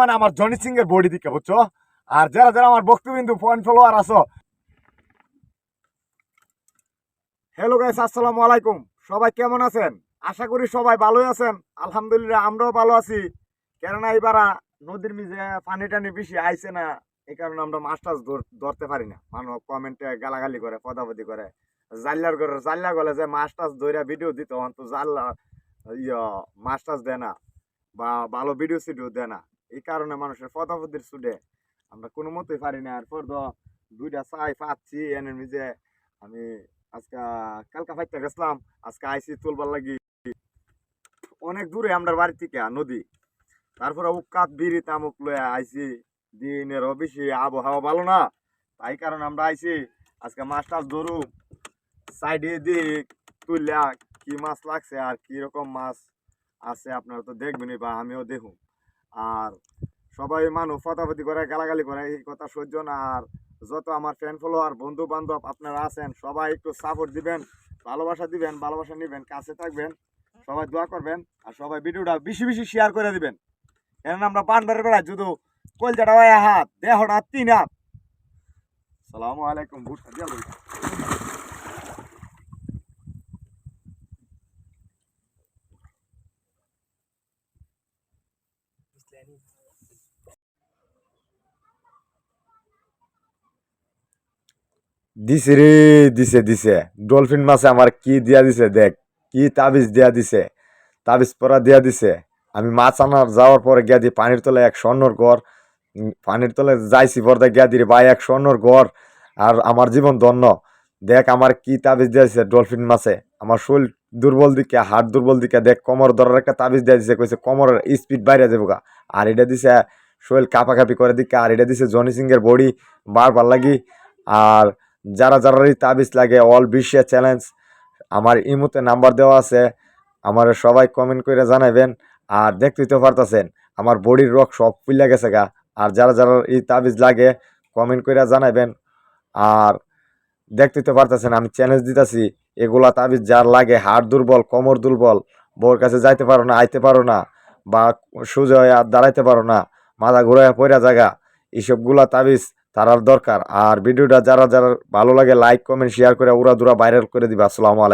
মানে আমার জনি সিং এর বডি দিকে, বুঝছো? আর যারা যারা আমার বক্তবিন্দু পয়েন্ট ফলোয়ার আছো, হ্যালো গাইস, আসসালামু আলাইকুম। সবাই কেমন আছেন? আশা করি সবাই ভালোই আছেন। আলহামদুলিল্লাহ আমরাও ভালো আছি। কেননা এবার নদীর মিজে পানি টানি বেশি আইছে না, এই কারণে আমরা মাছ টাছ ধরতে পারি না। মানুষ কমেন্টে গালাগালি করে, পদাপদি করে, জাল্লার করে, জাল্লা গলে যে মাছ টাছ ধরে ভিডিও দিত, অন্ত জাল্লা মাছ টাছ দেয় না বা ভালো ভিডিও সিডিও দেয় না। এই কারণে মানুষের পদাপদির ছুটে আমরা কোনো মতেই পারি না। এরপর তো দুইটা চাই পাচ্ছি এনে মিজে আমি আজকে কালকা ফাইতে গেছিলাম, আজকে আইসি তুলবার লাগি অনেক দূরে আমরা বাড়ি থেকে নদী। তারপরে উকাত বিড়ি তামুক লয়ে আইসি, দিনেরও বেশি আবহাওয়া ভালো না, তাই কারণে আমরা আইসি আজকে মাছ টাছ ধরু। সাইডে দিক তুললা কি মাছ লাগছে আর কি রকম মাছ আছে আপনারা তো দেখবেনই বা আমিও দেখুন। আর সবাই মানুষ ফটাফটি করে গালাগালি করে, এই কথা সহ্য না। আর যত আমার ফ্যান ফলোয়ার বন্ধু বান্ধব আপনারা আছেন সবাই একটু সাপোর্ট দিবেন, ভালোবাসা দিবেন, ভালোবাসা নিবেন, কাছে থাকবেন, সবাই দোয়া করবেন। আর সবাই ভিডিওটা বেশি বেশি শেয়ার করে দিবেন। কেননা আমরা পান্ডারের বেড়ায় যদি কলজাটা হয় হাত, দেহটা 3 হাত। সালামু আলাইকুম। ভুট্টা দিয়ে দিছে রে, দিছে দিছে ডলফিন মাছে আমার কি দিয়া দিছে, দেখ কি তাবিজ দিয়া দিছে, তাবিজ পরা দিয়া দিছে। আমি মাছ আনার যাওয়ার পরে গিয়া দিই পানির তলে এক স্বর্ণর ঘর, পানির তলে যাইছি পর্দা গিয়া দিই ভাই এক স্বর্ণর ঘর। আর আমার জীবন ধন্য। দেখ আমার কি তাবিজ দিয়া দিছে ডলফিন মাছে। আমার শরীর দুর্বল দিকে, হাট দুর্বল দিকে, দেখ কোমর ধরার একটা তাবিজ দিয়া দিছে, কইছে কোমরের স্পিড বাইরে যাবো গা। আর এটা দিছে শরীর কাঁপাকাঁপি করে দিকে। আর এটা দিছে জনি সিং এর বডি বারবার লাগি। আর যারা যারারই তাবিজ লাগে অল বিশ্বে চ্যালেঞ্জ, আমার ইমোতে নাম্বার দেওয়া আছে, আমার সবাই কমেন্ট করে জানাবেন। আর দেখতেই তো পারতেছেন আমার বডির রক সব ফুলে গেছে গা। আর যারা যারা এই তাবিজ লাগে কমেন্ট করে জানাবেন। আর দেখতেই তো পারতেছেন আমি চ্যালেঞ্জ দিতেছি, এগুলা তাবিজ যার লাগে, হাড় দুর্বল, কোমর দুর্বল, বউর কাছে যাইতে পারো না, আইতে পারো না, বা সোজা হয়ে আর দাঁড়াইতে পারো না, মাথা ঘুরাইয়া পড়া জায়গা, এইসবগুলা তাবিজ তারার দরকার। আর ভিডিওটা যারা যারা ভালো লাগে লাইক কমেন্ট শেয়ার করে উড়াধুরা ভাইরাল করে দিবা। আসসালামু আলাইকুম।